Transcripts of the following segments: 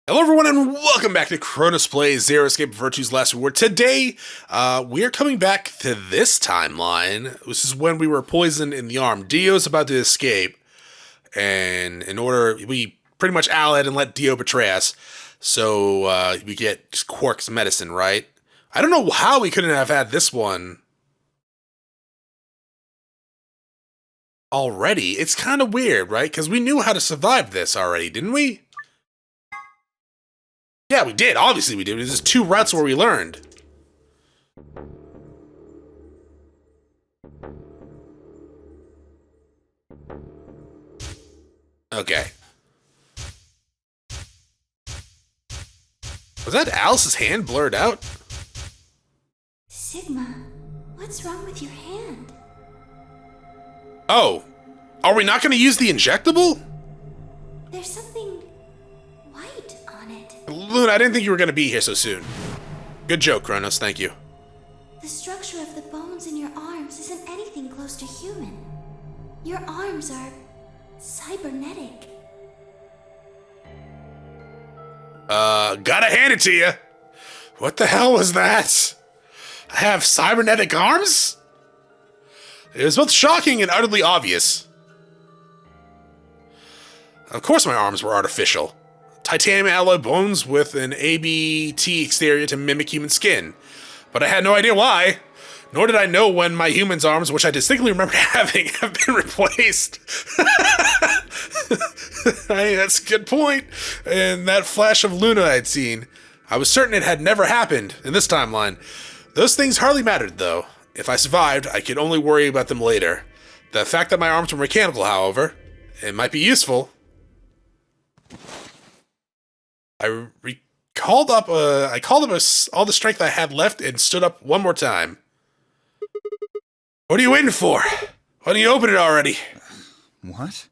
Hello everyone and welcome back to Chronos Plays Zero Escape of Virtue's Last Reward. Today, we are coming back to this timeline. This is when we were poisoned in the arm. Dio's about to escape, and we pretty much allied and let Dio betray us. So, we get just Quark's medicine, right? I don't know how we couldn't have had this one already. It's kind of weird, right? Because we knew how to survive this already, didn't we? Yeah, we did. Obviously we did. There's just two routes where we learned. Okay. Was that Alice's hand blurred out? Sigma, what's wrong with your hand? Oh. Are we not going to use the injectable? There's something white on it. Luna, I didn't think you were going to be here so soon. Good joke, Chronos. Thank you. The structure of the bones in your arms isn't anything close to human. Your arms are cybernetic. Gotta hand it to you. What the hell was that? I have cybernetic arms? It was both shocking and utterly obvious. Of course my arms were artificial. Titanium alloy bones with an ABT exterior to mimic human skin. But I had no idea why. Nor did I know when my human's arms, which I distinctly remember having, have been replaced. That's a good point. And that flash of Luna I'd seen, I was certain it had never happened in this timeline. Those things hardly mattered, though. If I survived, I could only worry about them later. The fact that my arms were mechanical, however, it might be useful. I called up all the strength I had left and stood up one more time. What are you waiting for? Why don't you open it already? What?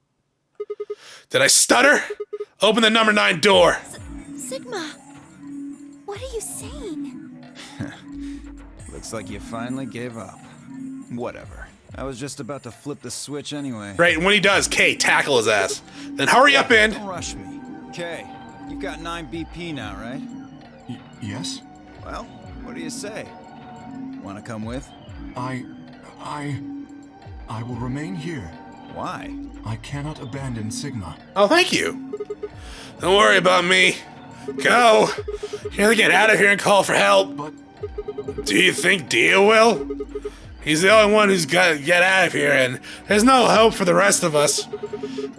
Did I stutter? Open the number 9 door. Sigma, what are you saying? Looks like you finally gave up. Whatever. I was just about to flip the switch anyway. Right, and when he does, Kay, tackle his ass. Then hurry up in. Don't rush me. Okay, you've got 9 BP now, right? Yes? Well, what do you say? Want to come with? I will remain here. Why? I cannot abandon Sigma. Oh, thank you. Don't worry about me. Go. You gotta get out of here and call for help. But Do you think Dio will? He's the only one who's got to get out of here, and there's no hope for the rest of us.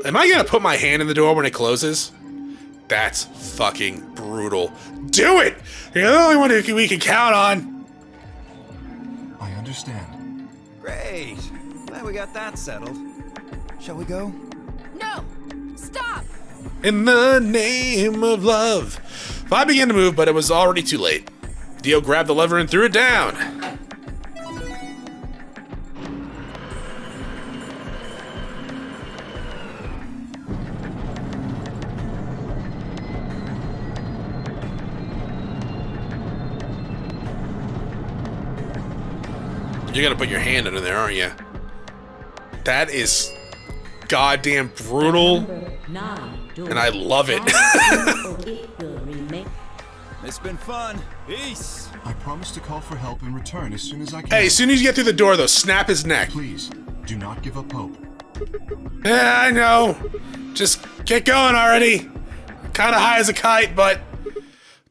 Am I gonna put my hand in the door when it closes? That's fucking brutal. Do it! You're the only one who we can count on. I understand. Great. Glad we got that settled. Shall we go? No! Stop! In the name of love. I began to move, but it was already too late. Dio grabbed the lever and threw it down. You're gonna put your hand under there, aren't you? That is goddamn brutal, and I love it. It's been fun. Peace. I promise to call for help and return as soon as I can. Hey, as soon as you get through the door, though, snap his neck. Please, do not give up hope. Yeah, I know. Just get going already. Kind of high as a kite, but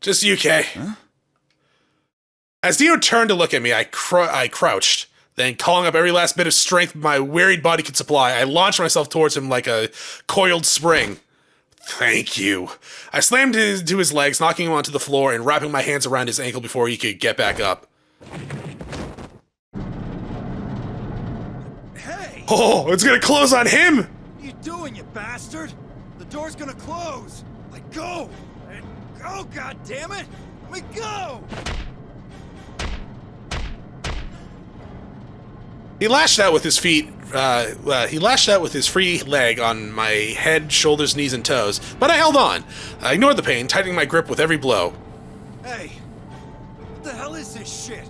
just UK. Huh? As Dio turned to look at me, I crouched. Then, calling up every last bit of strength my wearied body could supply, I launched myself towards him like a coiled spring. Thank you. I slammed into his legs, knocking him onto the floor and wrapping my hands around his ankle before he could get back up. Hey! Oh, it's gonna close on him! What are you doing, you bastard? The door's gonna close. Let go! Let go, goddammit! Let me go! He lashed out with his feet. He lashed out with his free leg on my head, shoulders, knees, and toes. But I held on. I ignored the pain, tightening my grip with every blow. Hey! What the hell is this shit?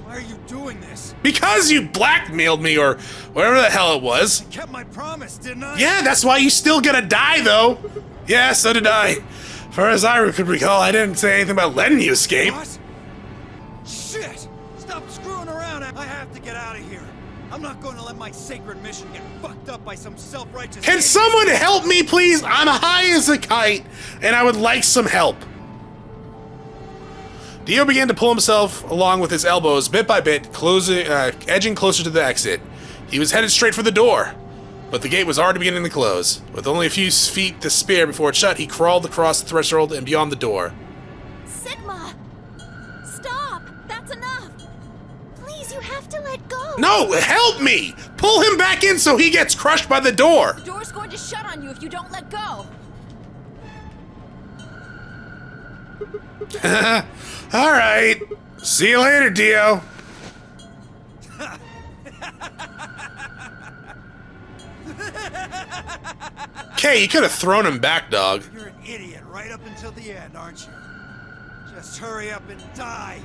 Why are you doing this? Because you blackmailed me, or whatever the hell it was. I kept my promise, didn't I? Yeah, that's why you still gonna die, though. Yeah, so did I. far as I could recall, I didn't say anything about letting you escape. What? Shit! Stop screwing around. I have to get out of here. I'm not going to let my sacred mission get fucked up by some self-righteous... Can someone help me, please? I'm high as a kite, and I would like some help. Dio began to pull himself along with his elbows, bit by bit, edging closer to the exit. He was headed straight for the door, but the gate was already beginning to close. With only a few feet to spare before it shut, he crawled across the threshold and beyond the door. Sigma! Stop! That's enough! Please, you have to let go. No, help me! Pull him back in so he gets crushed by the door! The door's going to shut on you if you don't let go! Alright. See you later, Dio. Okay, you could have thrown him back, dog. You're an idiot right up until the end, aren't you? Just hurry up and die,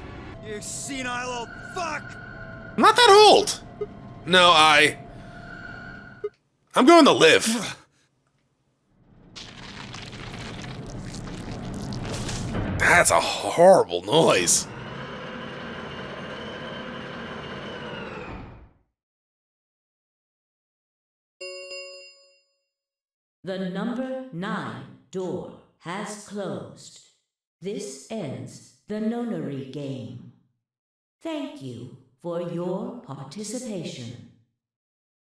you senile old fuck! I'm not that old. No, I'm going to live. That's a horrible noise. The number 9 door has closed. This ends the Nonary Game. Thank you for your participation.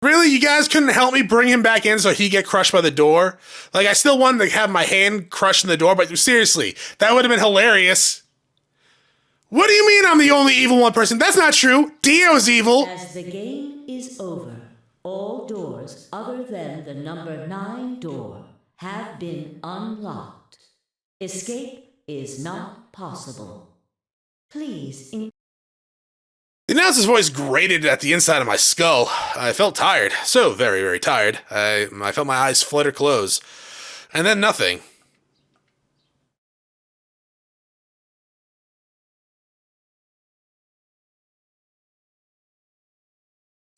Really? You guys couldn't help me bring him back in so he get crushed by the door? Like, I still wanted to have my hand crushed in the door, but seriously, that would have been hilarious. What do you mean I'm the only evil one person? That's not true. Dio's evil. As the game is over, all doors other than the number 9 door have been unlocked. Escape is not possible. Please. The announcer's voice grated at the inside of my skull. I felt tired. So very, very tired. I felt my eyes flutter close. And then nothing.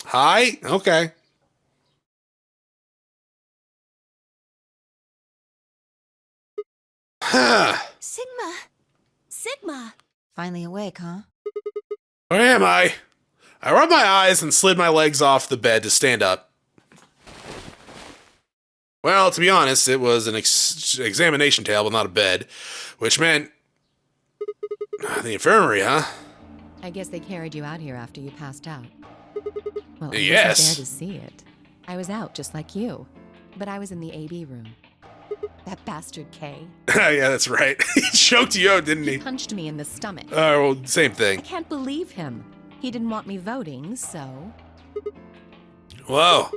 Hi? Okay. Sigma. Sigma! Finally awake, huh? Where am I? I rubbed my eyes and slid my legs off the bed to stand up. Well, to be honest, it was an examination table, not a bed, which meant the infirmary, huh? I guess they carried you out here after you passed out. Well, I Yes. wasn't there to see it. I was out just like you, but I was in the AB room. That bastard K Yeah, that's right. He choked you out, didn't he? punched me in the stomach. Oh, well, same I thing. can't believe him. He didn't want me voting, so... Whoa.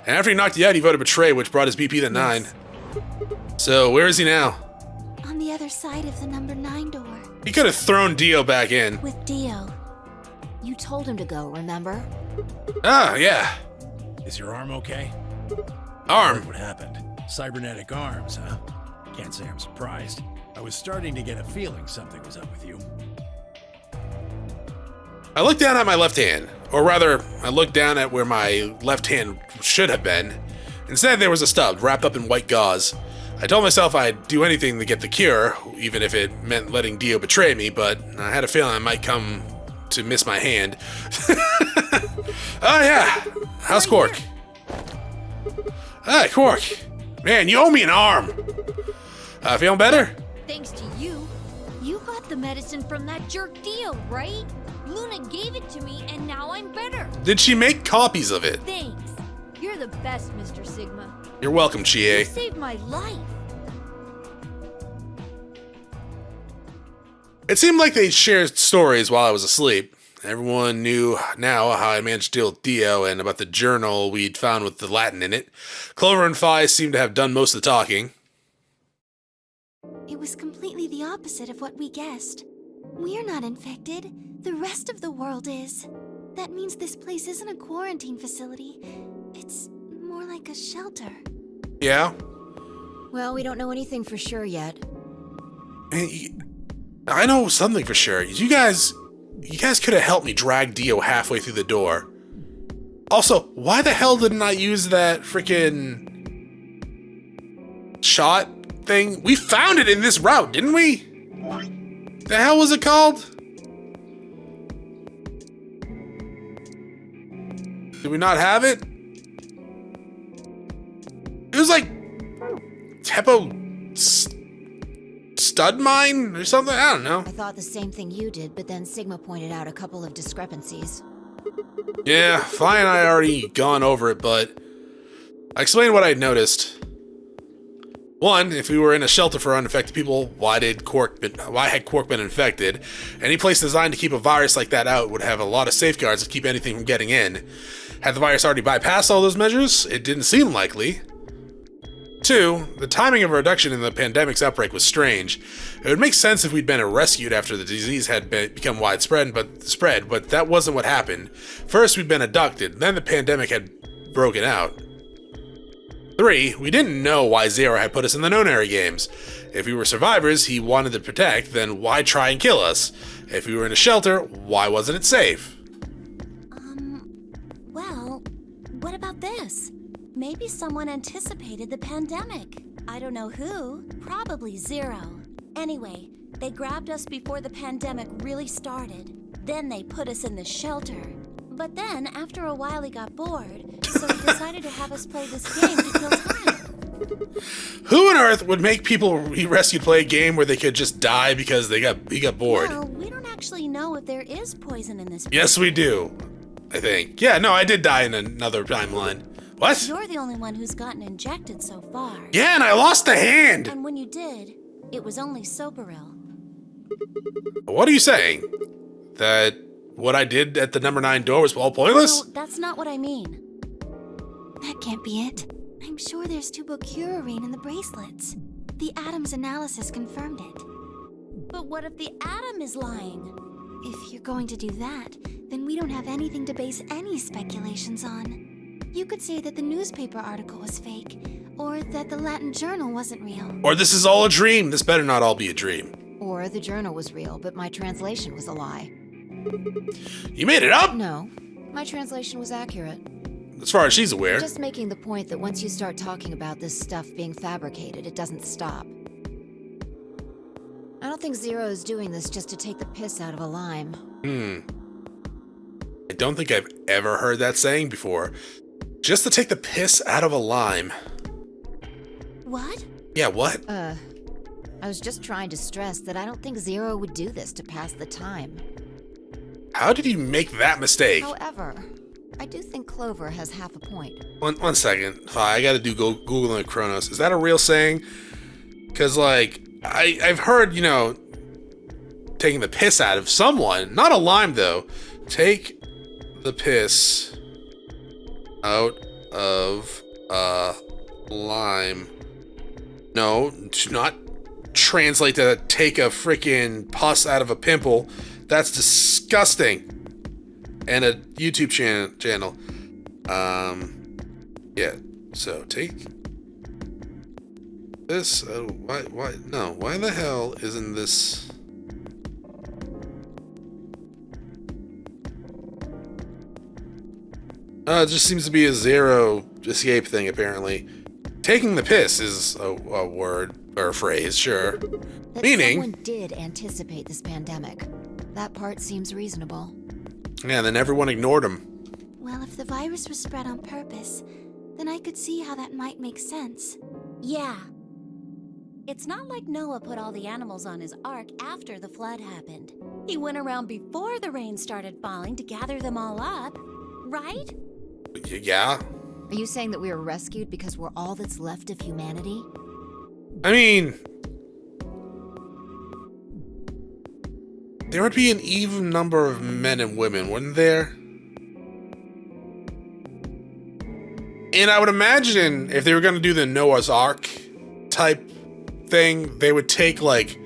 And after he knocked you out, he voted betray, which brought his BP to 9. So, where is he now? On the other side of the number 9 door. He could have thrown Dio back in. With Dio. You told him to go, remember? Ah, yeah. Is your arm okay? Arm. What happened? Cybernetic arms, huh? Can't say I'm surprised. I was starting to get a feeling something was up with you. I looked down at my left hand. Or rather, I looked down at where my left hand should have been. Instead, there was a stub wrapped up in white gauze. I told myself I'd do anything to get the cure, even if it meant letting Dio betray me, but I had a feeling I might come to miss my hand. Oh yeah, how's Quark? Hey, Quark. Man, you owe me an arm. Feeling better? Thanks to you. You got the medicine from that jerk Dio, right? Luna gave it to me, and now I'm better. Did she make copies of it? Thanks. You're the best, Mr. Sigma. You're welcome, You Chie. saved my life. It seemed like they shared stories while I was asleep. Everyone knew now how I managed to deal with Dio and about the journal we'd found with the Latin in it. Clover and Phi seemed to have done most of the talking. It was completely the opposite of what we guessed. We're not infected. The rest of the world is. That means this place isn't a quarantine facility. It's more like a shelter. Yeah? Well, we don't know anything for sure yet. I know something for sure. You guys could have helped me drag Dio halfway through the door. Also, why the hell didn't I use that freaking shot thing. We found it in this route, didn't we? The hell was it called? Did we not have it? It was like Teppo Stud Mine or something? I don't know. I thought the same thing you did, but then Sigma pointed out a couple of discrepancies. Yeah, Fi and I already gone over it, but I explained what I'd noticed. One, if we were in a shelter for unaffected people, why had Quark been infected? Any place designed to keep a virus like that out would have a lot of safeguards to keep anything from getting in. Had the virus already bypassed all those measures? It didn't seem likely. Two, the timing of a reduction in the pandemic's outbreak was strange. It would make sense if we'd been rescued after the disease had become widespread, but that wasn't what happened. First, we'd been abducted, then the pandemic had broken out. 3, we didn't know why Zero had put us in the Nonary Games. If we were survivors he wanted to protect, then why try and kill us? If we were in a shelter, why wasn't it safe? Well, what about this? Maybe someone anticipated the pandemic. I don't know who. Probably Zero. Anyway, they grabbed us before the pandemic really started. Then they put us in the shelter. But then, after a while, he got bored, so he decided to have us play this game to kill time. Who on earth would make people he rescued play a game where they could just die because he got bored? Well, we don't actually know if there is poison in this. Yes, we do. I think. Yeah, no, I did die in another timeline. What? You're the only one who's gotten injected so far. Yeah, and I lost the hand. And when you did, it was only Soperil. What are you saying? That what I did at the number 9 door was all pointless? No, that's not what I mean. That can't be it. I'm sure there's tubocurarine in the bracelets. The Atom's analysis confirmed it. But what if the Atom is lying? If you're going to do that, then we don't have anything to base any speculations on. You could say that the newspaper article was fake, or that the Latin journal wasn't real. Or this is all a dream. This better not all be a dream. Or the journal was real, but my translation was a lie. You made it up? No, my translation was accurate. As far as she's aware. I'm just making the point that once you start talking about this stuff being fabricated, it doesn't stop. I don't think Zero is doing this just to take the piss out of a lime. I don't think I've ever heard that saying before. Just to take the piss out of a lime. What? Yeah, what? I was just trying to stress that I don't think Zero would do this to pass the time. How did you make that mistake? However, I do think Clover has half a point. One second. I gotta do Google and Chronos. Is that a real saying? Because, like, I've heard, you know, taking the piss out of someone. Not a lime, though. Take the piss out of a lime. No, do not translate to take a freaking pus out of a pimple. That's disgusting. And a YouTube channel. Yeah. So take this. Why? No. Why the hell isn't this? It just seems to be a Zero escape thing, apparently. Taking the piss is a word or a phrase, sure. That Meaning, someone did anticipate this pandemic. That part seems reasonable. yeah, then everyone ignored him. Well, if the virus was spread on purpose, then I could see how that might make sense. Yeah. It's not like Noah put all the animals on his ark after the flood happened. He went around before the rain started falling to gather them all up, right? Yeah. Are you saying that we were rescued because we're all that's left of humanity? I mean, there would be an even number of men and women, wouldn't there? And I would imagine if they were going to do the Noah's Ark type thing, they would take, like,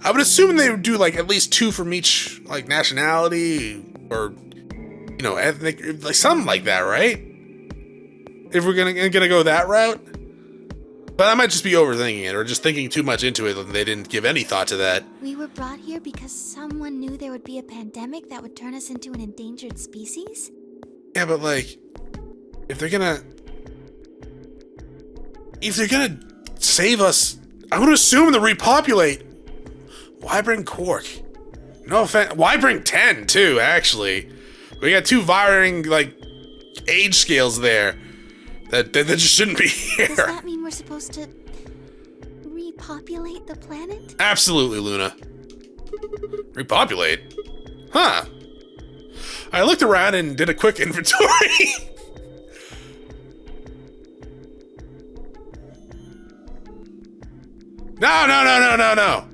I would assume they would do, like, at least 2 from each, like, nationality or, you know, ethnic, like, something like that, right? If we're gonna go that route. But I might just be overthinking it or just thinking too much into it and they didn't give any thought to that. We were brought here because someone knew there would be a pandemic that would turn us into an endangered species? Yeah, but, like, if they're gonna save us I would assume to repopulate. Why bring Quark? No offense. Why bring 10 too, actually? We got two varying, like, age scales there. That just shouldn't be here. Does that mean we're supposed to repopulate the planet? Absolutely, Luna. Repopulate? Huh. I looked around and did a quick inventory. No.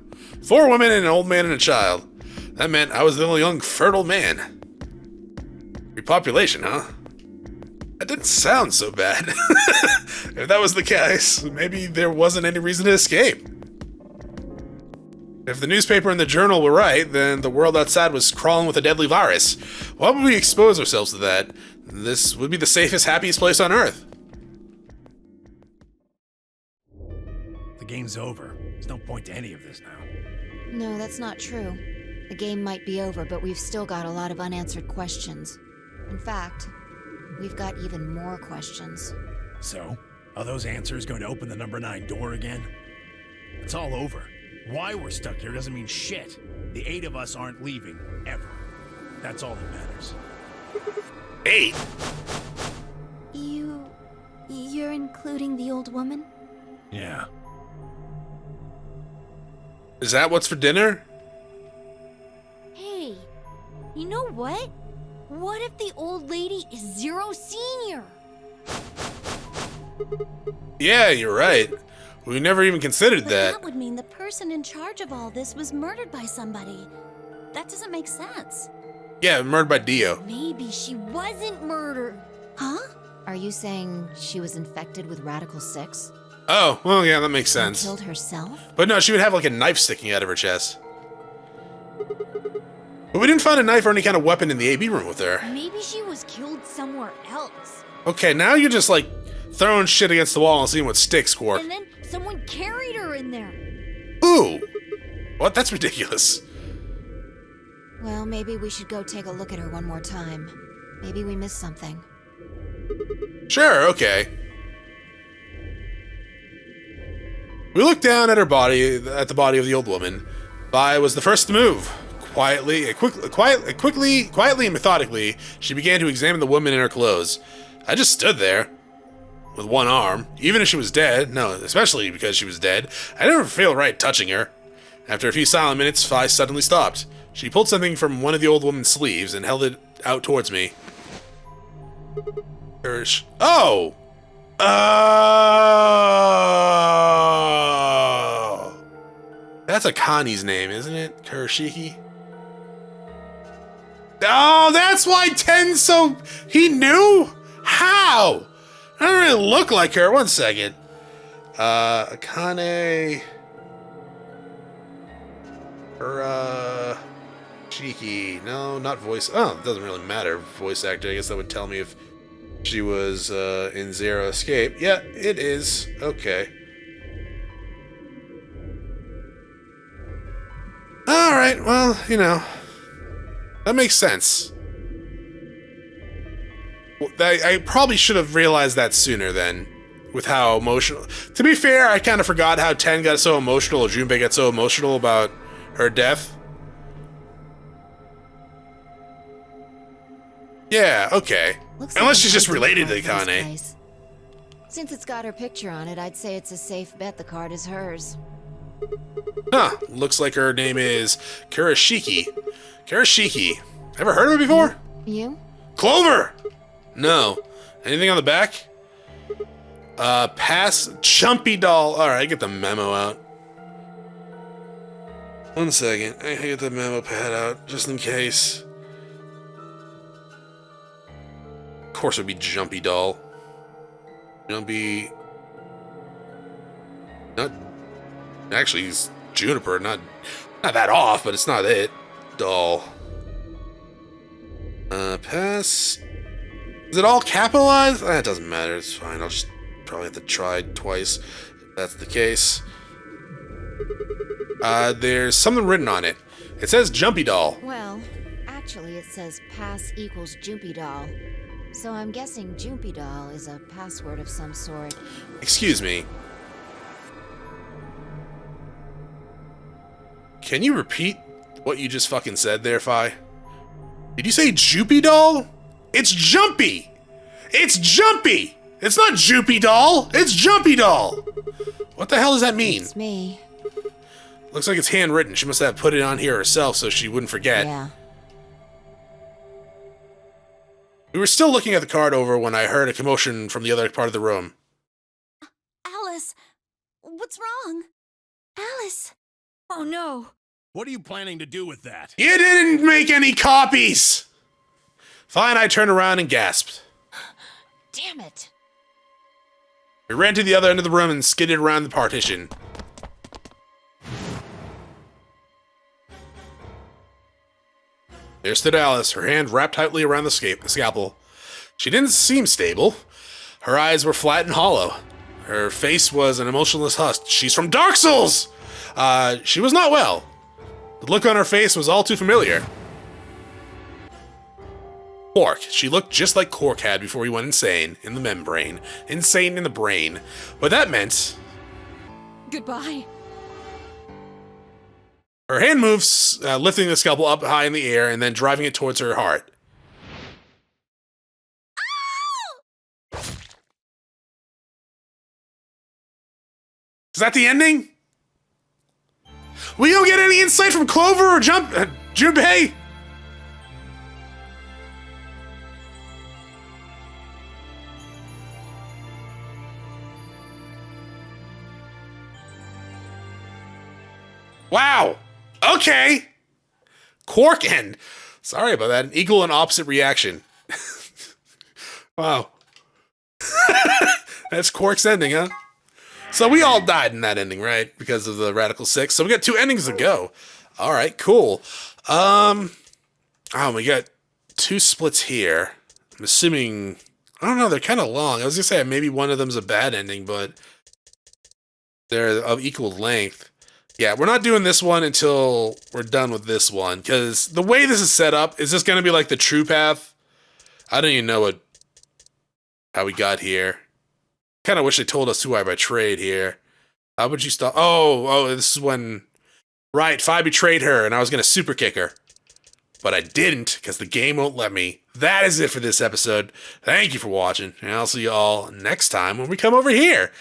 4 women and an old man and a child. That meant I was the only young, fertile man. Repopulation, huh? That didn't sound so bad. If that was the case, maybe there wasn't any reason to escape. If the newspaper and the journal were right, then the world outside was crawling with a deadly virus. Why would we expose ourselves to that? This would be the safest, happiest place on Earth. The game's over. There's no point to any of this now. No, that's not true. The game might be over, but we've still got a lot of unanswered questions. In fact, we've got even more questions. So, are those answers going to open the number 9 door again? It's all over. Why we're stuck here doesn't mean shit. The 8 of us aren't leaving, ever. That's all that matters. 8? You're including the old woman? Yeah. Is that what's for dinner? Hey, you know what? What if the old lady is Zero Senior? Yeah, you're right. We never even considered But that. that would mean the person in charge of all this was murdered by somebody. That doesn't make sense. Yeah, murdered by Dio. Maybe she wasn't murdered. Huh? Are you saying she was infected with Radical 6? Oh, well, yeah, that makes And sense. killed herself? But no, she would have like a knife sticking out of her chest. But we didn't find a knife or any kind of weapon in the AB room with her. Maybe she was killed somewhere else. Okay, now you're just like throwing shit against the wall and seeing what sticks, Quark. And then someone carried her in there. Ooh! What? That's ridiculous. Well, maybe we should go take a look at her one more time. Maybe we missed something. Sure, okay. We looked down at her body, at the body of the old woman. Vi was the first to move. Quietly and methodically, she began to examine the woman in her clothes. I just stood there, with one arm. Even if she was dead, no, especially because she was dead, I didn't feel right touching her. After a few silent minutes, Vi suddenly stopped. She pulled something from one of the old woman's sleeves and held it out towards me. Oh! Oh! That's a Connie's name, isn't it? Kurashiki? Oh, that's why 10's so... He knew? How? I don't really look like her. One second. Akane... Shiki. No, not voice... Oh, it doesn't really matter. Voice actor. I guess that would tell me if she was in Zero Escape. Yeah, it is. Okay. Alright, well, you know. That makes sense. I probably should have realized that sooner then. With how emotional... To be fair, I kind of forgot how 10 got so emotional, or Junpei got so emotional about her death. Yeah, okay. Looks Unless like she's just an related to ID card for this Akane. place. Since it's got her picture on it, I'd say it's a safe bet the card is hers. Huh, looks like her name is Kurashiki. Kurashiki. Ever heard of her before? You? Clover! No. Anything on the back? Pass Chumpy Doll. Alright, I get the memo out. One second. I get the memo pad out, just in case. Of course it would be Jumpy Doll. Jumpy... Not... Actually, he's Juniper, not that off, but it's not it. Doll. Pass... Is it all capitalized? It doesn't matter, it's fine. I'll just probably have to try twice if that's the case. There's something written on it. It says Jumpy Doll. Well, actually it says pass equals Jumpy Doll. So I'm guessing Jumpy Doll is a password of some sort. Excuse me. Can you repeat what you just fucking said there, Fi? Did you say Joopy doll? It's Jumpy! It's Jumpy! It's not Joopy doll! It's Jumpy doll! What the hell does that mean? It's me. Looks like it's handwritten. She must have put it on here herself so she wouldn't forget. Yeah. We were still looking at the card over when I heard a commotion from the other part of the room. Alice, what's wrong? Alice! Oh no. What are you planning to do with that? You didn't make any copies! Fine, I turned around and gasped. Damn it. We ran to the other end of the room and skidded around the partition. There stood Alice, her hand wrapped tightly around the scalpel. She didn't seem stable. Her eyes were flat and hollow. Her face was an emotionless husk. She's from Dark Souls! She was not well. The look on her face was all too familiar. Quark. She looked just like Quark had before he went insane in the membrane. Insane in the brain. What that meant... Goodbye. Her hand moves, lifting the scalpel up high in the air and then driving it towards her heart. Is that the ending? We don't get any insight from Clover or Junpei? Wow. Okay. Quark end. Sorry about that. An equal and opposite reaction. Wow. That's Quark's ending, huh? So we all died in that ending, right? Because of the Radical Six. So we got 2 endings to go. All right, cool. Oh, we got 2 splits here. I'm assuming, I don't know, they're kind of long. I was gonna say maybe one of them's a bad ending, but they're of equal length. Yeah, we're not doing this one until we're done with this one, because the way this is set up, is this going to be like the true path? I don't even know how we got here. Kind of wish they told us who I betrayed here. How would you stop? Oh, this is when... Right, Fi betrayed her, and I was going to super kick her. But I didn't, because the game won't let me. That is it for this episode. Thank you for watching, and I'll see you all next time when we come over here.